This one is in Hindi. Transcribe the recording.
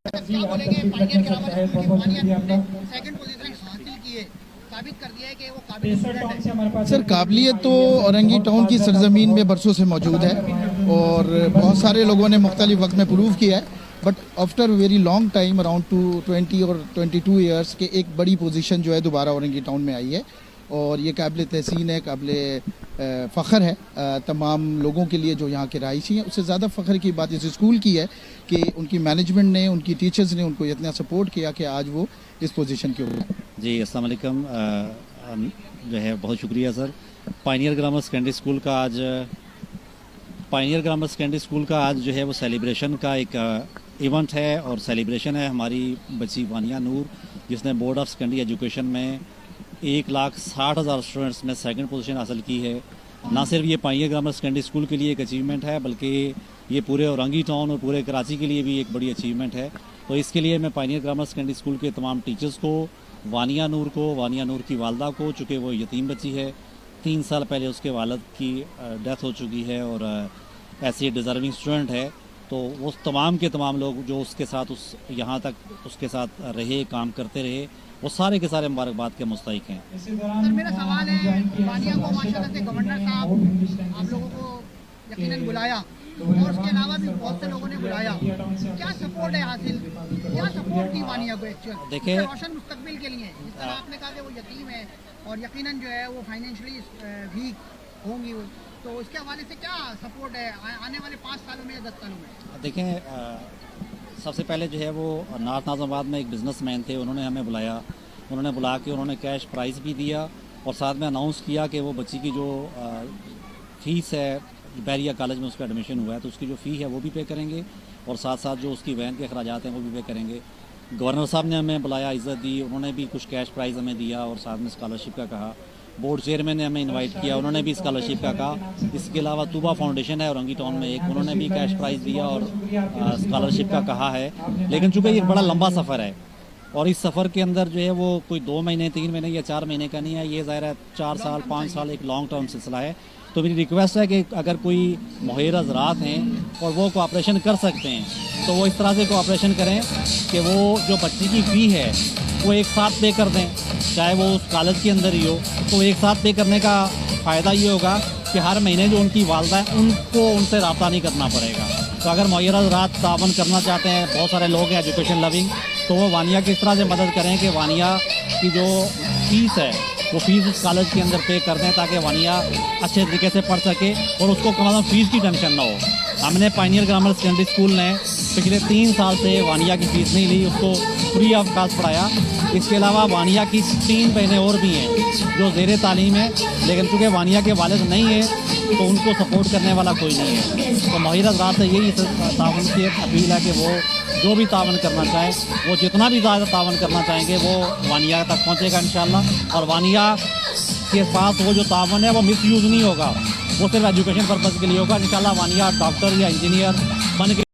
क्या बोलेंगे पायनियर ग्रामर स्कूल की वानिया ने सेकंड पोजीशन हासिल की है, साबित कर दिया है कि वो काबिल स्टूडेंट है। सर काबिलियत तो औरंगी टाउन की सरजमीन में बरसों से मौजूद है और बहुत सारे लोगों ने मुख्तलिफ वक्त में प्रूव किया है, but after very long time around 20 और 22 ईयर्स के एक बड़ी पोजीशन जो है दोबारा औरंगी टाउन में आई है और ये काबिल तहसीन है, काबिल फ़ख्र है तमाम लोगों के लिए जो यहाँ के रहायशी हैं। उससे ज़्यादा फ़ख्र की बात इस स्कूल की है कि उनकी मैनेजमेंट ने, उनकी टीचर्स ने उनको इतना सपोर्ट किया कि आज वो इस पोजीशन के ऊपर। जी अस्सलाम वालेकुम। जो है बहुत शुक्रिया sir. Pioneer grammar secondary school का आज जो है वो सेलिब्रेशन का एक इवेंट है और सेलिब्रेशन है हमारी बच्ची वानिया नूर, जिसने बोर्ड ऑफ सेकेंडरी एजुकेशन में 1,60,000 स्टूडेंट्स में सेकंड पोजीशन हासिल की है। ना सिर्फ ये पायनियर ग्रामर सेकेंडरी स्कूल के लिए एक अचीवमेंट है, बल्कि ये पूरे औरंगी टाउन और पूरे कराची के लिए भी एक बड़ी अचीवमेंट है। तो इसके लिए मैं पायनियर ग्रामर सेकेंडरी स्कूल के तमाम टीचर्स को, वानिया नूर की वालदा को, चूँकि वो यतीम बच्ची है, 3 साल पहले उसके वालिद की डेथ हो चुकी है और ऐसी डिज़र्विंग स्टूडेंट है, तो वो तमाम के तमाम लोग जो उसके साथ यहाँ तक उसके साथ रहे, काम करते रहे, वो सारे के सारे मुबारकबाद के मुस्तहिक हैं। सर मेरा सवाल है, वानिया को माशाल्लाह से गवर्नर साहब आप लोगों को यकीनन बुलाया और उसके अलावा भी बहुत से लोगों ने बुलाया, क्या सपोर्ट है हासिल, क्या सपोर्ट की वानिया को एक्चुअल देखिए रोशन मुस्तकबिल के लिए? जिस तरह आपने कहा कि वो यतीम है और यकीनन जो है वो फाइनेंशियली वीक होंगी, तो इसके हवाले से क्या सपोर्ट है आने वाले 5 सालों में या 10 सालों में? देखें, सबसे पहले जो है वो नॉर्थ नाज़िमाबाद में एक बिजनेसमैन थे, उन्होंने हमें बुलाया, उन्होंने बुला के उन्होंने कैश प्राइज़ भी दिया और साथ में अनाउंस किया कि वो बच्ची की जो फ़ीस है, बैरिया कॉलेज में उसका एडमिशन हुआ है तो उसकी जो फ़ी है वो भी पे करेंगे और साथ साथ जो उसकी वैन के अखराजात हैं वो भी पे करेंगे। गवर्नर साहब ने हमें बुलाया, इज़्ज़त दी, उन्होंने भी कुछ कैश प्राइज़ हमें दिया और साथ में स्कॉलरशिप का कहा। बोर्ड चेयरमैन ने हमें इनवाइट किया, उन्होंने भी स्कॉलरशिप का कहा। इसके अलावा तूबा फाउंडेशन है औरंगी टाउन में एक, उन्होंने भी कैश प्राइज़ दिया और स्कॉलरशिप का कहा है। लेकिन चूँकि ये बड़ा लंबा सफ़र है और इस सफ़र के अंदर जो है वो कोई 2 महीने 3 महीने या 4 महीने का नहीं है, ये ज़ाहिर है 4 साल 5 साल एक लॉन्ग टर्म सिलसिला है। तो मेरी रिक्वेस्ट है कि अगर कोई मुहैर हज़रात हैं और वो कोऑपरेशन कर सकते हैं तो वो इस तरह से कोऑपरेशन करें कि वो जो बच्ची की फ़ी है वो एक साथ पे कर दें, चाहे वो उस कॉलेज के अंदर ही हो। तो एक साथ पे करने का फ़ायदा ये होगा कि हर महीने जो उनकी वालदा है उनको उनसे रब्ता नहीं करना पड़ेगा। तो अगर मुहैर हज़रात तावन करना चाहते हैं, बहुत सारे लोग हैं एजुकेशन लविंग, तो वो वानिया की इस तरह से मदद करें कि वानिया की जो फ़ीस है वो फ़ीस उस कॉलेज के अंदर पे कर दें ताकि वानिया अच्छे तरीके से पढ़ सके और उसको कम से कम फ़ीस की टेंशन ना हो। हमने पायनियर ग्रामर सेकेंडरी स्कूल ने पिछले 3 साल से वानिया की फ़ीस नहीं ली, उसको फ्री ऑफ कॉस्ट पढ़ाया। इसके अलावा वानिया की 3 बहनें और भी हैं जो ज़ेरे तालीम है, लेकिन चूँकि वानिया के वालिद नहीं है तो उनको सपोर्ट करने वाला कोई नहीं है। तो मुहैर हज़रात से यही तावन की अपील है कि वो जो भी तावन करना चाहे, वो जितना भी ज़्यादा तावन करना चाहेंगे वो वानिया तक पहुँचेगा इंशाअल्लाह। और वानिया के पास वो जो तावन है वो मिस यूज़ नहीं होगा, वो सिर्फ एजुकेशन पर्पज़ के लिए होगा। इंशाअल्लाह वानिया डॉक्टर या इंजीनियर बन के